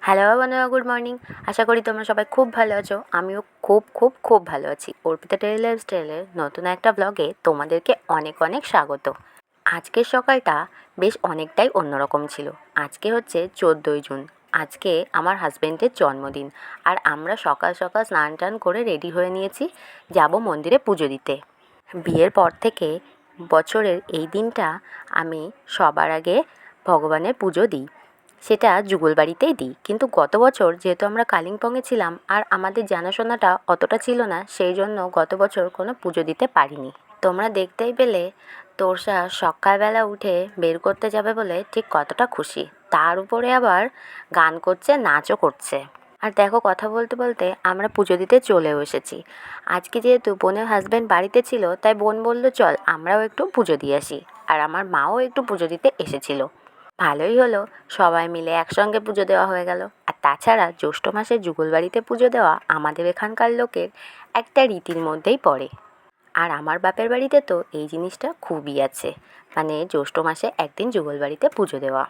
Hello বন্ধুরা, good morning. আশা করি তোমরা সবাই খুব ভালো আছো। আমিও খুব খুব খুব ভালো আছি। অর্পিতা ডেইলি লাইফস্টাইলের নতুন একটা ব্লগে তোমাদেরকে অনেক অনেক স্বাগত। আজকের সকালটা বেশ অনেকটাই অন্যরকম ছিল। আজকে হচ্ছে 14ই জুন। আজকে আমার হাজব্যান্ডের জন্মদিন। আর আমরা সকাল সকাল স্নান টান করে রেডি হয়ে নিয়েছি, যাব মন্দিরে পুজো দিতে। বিয়ের পর থেকে বছরের এই দিনটা আমি সবার আগে ভগবানের পুজো দিই। সেটা যুগলবাড়িতেই দিই, কিন্তু গত বছর যেহেতু আমরা কালিম্পংয়ে ছিলাম আর আমাদের জানাশোনাটা অতটা ছিল না, সেই জন্য গত বছর কোনো পুজো দিতে পারিনি। তোমরা দেখতেই পেলে তোরসা সকালবেলা উঠে বের করতে যাবে বলে ঠিক কতটা খুশি। তার উপরে আবার গান করছে, নাচও করছে। আর দেখো, কথা বলতে বলতে আমরা পুজো দিতে চলেও এসেছি। আজকে যেহেতু বোনের হাজব্যান্ড বাড়িতে ছিল, তাই বোন বলল চল আমরাও একটু পুজো দিয়ে আসি। আর আমার মাও একটু পুজো দিতে এসেছিল। ভালোই হলো, সবাই মিলে একসঙ্গে পুজো দেওয়া হয়ে গেল। আর তাছাড়া জ্যৈষ্ঠ মাসে যুগলবাড়িতে পুজো দেওয়া আমাদের এখানকার লোকের একটা রীতির মধ্যেই পড়ে। আর আমার বাপের বাড়িতে তো এই জিনিসটা খুবই আছে, মানে জ্যৈষ্ঠ মাসে একদিন যুগলবাড়িতে পুজো দেওয়া।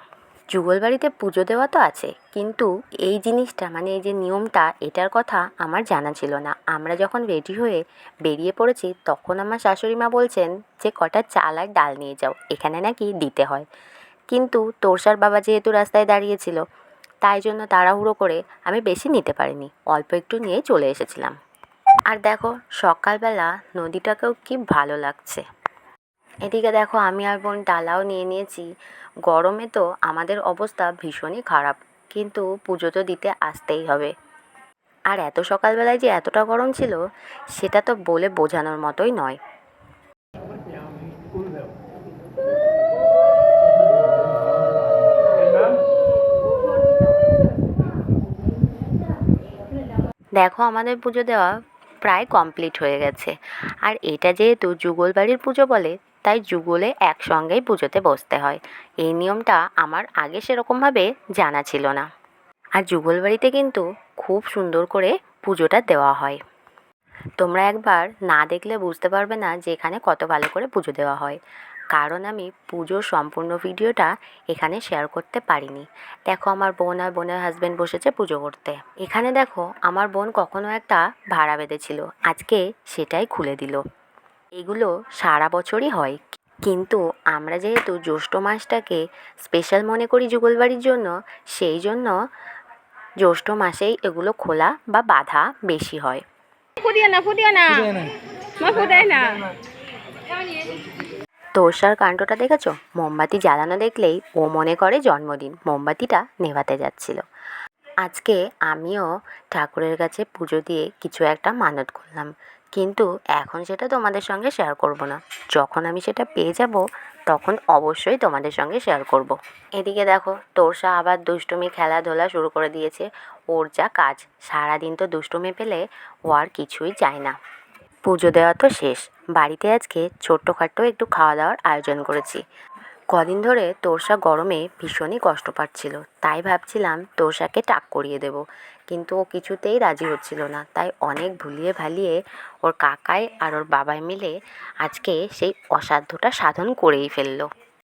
যুগলবাড়িতে পুজো দেওয়া তো আছে, কিন্তু এই জিনিসটা মানে এই যে নিয়মটা, এটার কথা আমার জানা ছিল না। আমরা যখন রেডি হয়ে বেরিয়ে পড়েছি তখন আমার শাশুড়ি মা বলছেন যে কটা চাল আর ডাল নিয়ে যাও, এখানে নাকি দিতে হয়। কিন্তু তোরসার বাবা যেহেতু রাস্তায় দাঁড়িয়েছিল, তাই জন্য তাড়াহুড়ো করে আমি বেশি নিতে পারিনি, অল্প একটু নিয়ে চলে এসেছিলাম। আর দেখো, সকালবেলা নদীটাকেও কি ভালো লাগছে। এদিকে দেখো, আমি আর বোন ডালাও নিয়ে নিয়েছি। গরমে তো আমাদের অবস্থা ভীষণই খারাপ, কিন্তু পুজো তো দিতে আসতেই হবে। আর এত সকালবেলায় যে এতটা গরম ছিল, সেটা তো বলে বোঝানোর মতোই নয়। দেখো, আমাদের পুজো দেওয়া প্রায় কমপ্লিট হয়ে গেছে। আর এটা যেহেতু যুগলবাড়ির পুজো বলে, তাই যুগলে একসঙ্গেই পুজোতে বসতে হয়। এই নিয়মটা আমার আগে সেরকমভাবে জানা ছিল না। আর যুগলবাড়িতে কিন্তু খুব সুন্দর করে পুজোটা দেওয়া হয়। তোমরা একবার না দেখলে বুঝতে পারবে না যে এখানে কত ভালো করে পুজো দেওয়া হয়, কারণ আমি পুজোর সম্পূর্ণ ভিডিওটা এখানে শেয়ার করতে পারিনি। দেখো, আমার বোন আর বোনের হাজব্যান্ড বসেছে পুজো করতে। এখানে দেখো, আমার বোন কখনো একটা ভাড়া বেঁধেছিল, আজকে সেটাই খুলে দিল। এগুলো সারা বছরই হয়, কিন্তু আমরা যেহেতু জ্যৈষ্ঠ মাসটাকে স্পেশাল মনে করি যুগলবাড়ির জন্য, সেই জন্য জ্যৈষ্ঠ মাসেই এগুলো খোলা বা বাঁধা বেশি হয়। তোরসার কাণ্ডটা দেখেছো? মোমবাতি জ্বালানো দেখলেই ও মনে করে জন্মদিন, মোমবাতিটা নেভাতে যাচ্ছিল। আজকে আমিও ঠাকুরের কাছে পুজো দিয়ে কিছু একটা মানত করলাম, কিন্তু এখন সেটা তোমাদের সঙ্গে শেয়ার করব না। যখন আমি সেটা পেয়ে যাব তখন অবশ্যই তোমাদের সঙ্গে শেয়ার করব। এদিকে দেখো, তোরসা আবার দুষ্টুমি খেলাধুলা শুরু করে দিয়েছে। ওর যা কাজ, সারাদিন তো দুষ্টুমি পেলে ও আর কিছুই চায় না। পুজো দেওয়া তো শেষ, বাড়িতে আজকে ছোট্টখাট্টো একটু খাওয়া দাওয়ার আয়োজন করেছি। কদিন ধরে তোরসা গরমে ভীষণই কষ্ট পাচ্ছিল, তাই ভাবছিলাম তোরসাকে টাক করিয়ে দেব, কিন্তু ও কিছুতেই রাজি হচ্ছিল না। তাই অনেক ভুলিয়ে ভালিয়ে ওর কাকাই আর ওর বাবাই মিলে আজকে সেই অসাধ্যটা সাধন করেই ফেললো।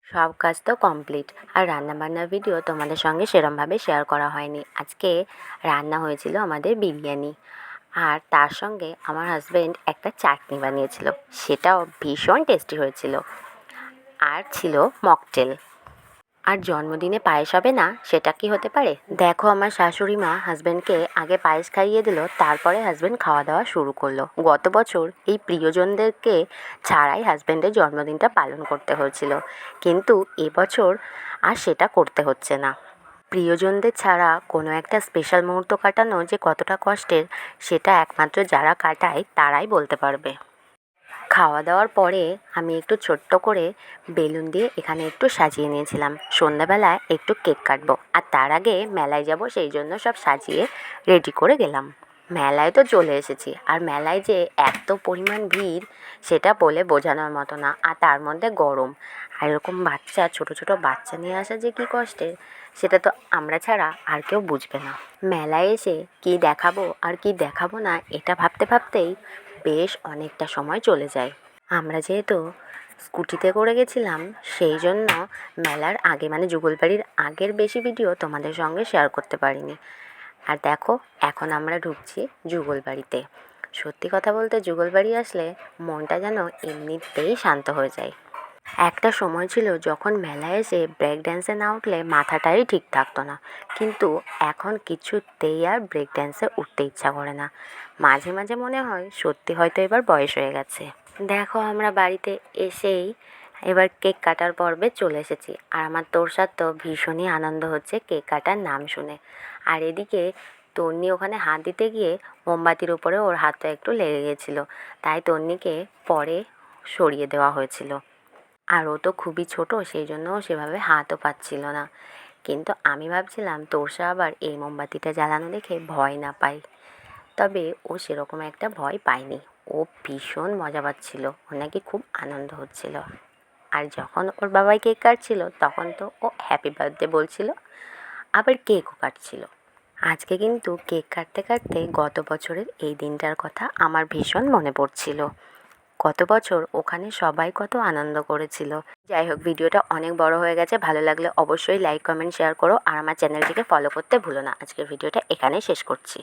সব কাজ তো কমপ্লিট, আর রান্নাবান্নার ভিডিও তোমাদের সঙ্গে সেরমভাবে শেয়ার করা হয়নি। আজকে রান্না হয়েছিল আমাদের বিরিয়ানি, আর তার সঙ্গে আমার হাজব্যান্ড একটা চাটনি বানিয়েছিল, সেটাও ভীষণ টেস্টি হয়েছিল। আর ছিল মকটেল। আর জন্মদিনে পায়েস হবে না, সেটা কি হতে পারে? দেখো, আমার শাশুড়ি মা হাজব্যান্ডকে আগে পায়েস খাইয়ে দিল, তারপরে হাজব্যান্ড খাওয়া দাওয়া শুরু করলো। গত বছর এই প্রিয়জনদেরকে ছাড়াই হাজব্যান্ডের জন্মদিনটা পালন করতে হয়েছিল, কিন্তু এবছর আর সেটা করতে হচ্ছে না। প্রিয়জনদের ছাড়া কোনো একটা স্পেশাল মুহূর্ত কাটানো যে কতটা কষ্টের, সেটা একমাত্র যারা কাটায় তারাই বলতে পারবে। খাওয়া দাওয়ার পরে আমি একটু ছোট্ট করে বেলুন দিয়ে এখানে একটু সাজিয়ে নিয়েছিলাম। সন্ধ্যাবেলায় একটু কেক কাটবো, আর তার আগে মেলায় যাব, সেই জন্য সব সাজিয়ে রেডি করে গেলাম। মেলায় তো চলে এসেছি, আর মেলায় যে এত পরিমাণ ভিড় সেটা বলে বোঝানোর মতো না। আর তার মধ্যে গরম, আর এরকম বাচ্চা, ছোট ছোট বাচ্চা নিয়ে আসা যে কী কষ্টের, সেটা তো আমরা ছাড়া আর কেউ বুঝবে না। মেলায় এসে কী দেখাবো আর কী দেখাবো না, এটা ভাবতে ভাবতেই বেশ অনেকটা সময় চলে যায়। আমরা যেহেতু স্কুটিতে করে গেছিলাম, সেই জন্য মেলার আগে মানে যুগলবাড়ির আগের বেশি ভিডিও তোমাদের সঙ্গে শেয়ার করতে পারিনি। আর দেখো এখন আমরা ঢুকছি যুগলবাড়িতে। সত্যি কথা বলতে যুগলবাড়ি আসলে মনটা যেন এমনিতেই শান্ত হয়ে যায়। একটা সময় ছিল যখন মেলায় এসে ব্রেক ড্যান্সে না উঠলে মাথাটাই ঠিক থাকতো না, কিন্তু এখন কিছুতেই আর ব্রেক ড্যান্সে উঠতে ইচ্ছা করে না। মাঝে মাঝে মনে হয় সত্যি হয়তো এবার বয়স হয়ে গেছে। দেখো আমরা বাড়িতে এসেই এবার কেক কাটার পর্বে চলে এসেছি, আর আমার তোরসার তো ভীষণই আনন্দ হচ্ছে কেক কাটার নাম শুনে। আর এদিকে তন্নি ওখানে হাত দিতে গিয়ে মোমবাতির উপরে ওর হাতটা একটু লেগে গেছিলো, তাই তন্নিকে পরে সরিয়ে দেওয়া হয়েছিল। আর ও তো খুবই ছোট, সেই জন্য ও সেভাবে হাতও পাচ্ছিল না। কিন্তু আমি ভাবছিলাম তোরসা আবার এই মোমবাতিটা জ্বালানো দেখে ভয় না পায়। তবে ও সেরকম একটা ভয় পায়নি, ও ভীষণ মজা পাচ্ছিল, ওর নাকি খুব আনন্দ হচ্ছিল। আর যখন ওর বাবাই কেক কাটছিল তখন তো ও হ্যাপি বার্থডে বলছিল, আবার কেকও কাটছিল। আজকে কিন্তু কেক কাটতে কাটতে গত বছরের এই দিনটার কথা আমার ভীষণ মনে পড়ছিল। গত বছর ওখানে সবাই কত আনন্দ করেছিল। যাই হোক, ভিডিওটা অনেক বড় হয়ে গেছে, ভালো লাগলে অবশ্যই লাইক কমেন্ট শেয়ার করো, আর আমার চ্যানেলটিকে ফলো করতে ভুলো না। আজকের ভিডিওটা এখানেই শেষ করছি।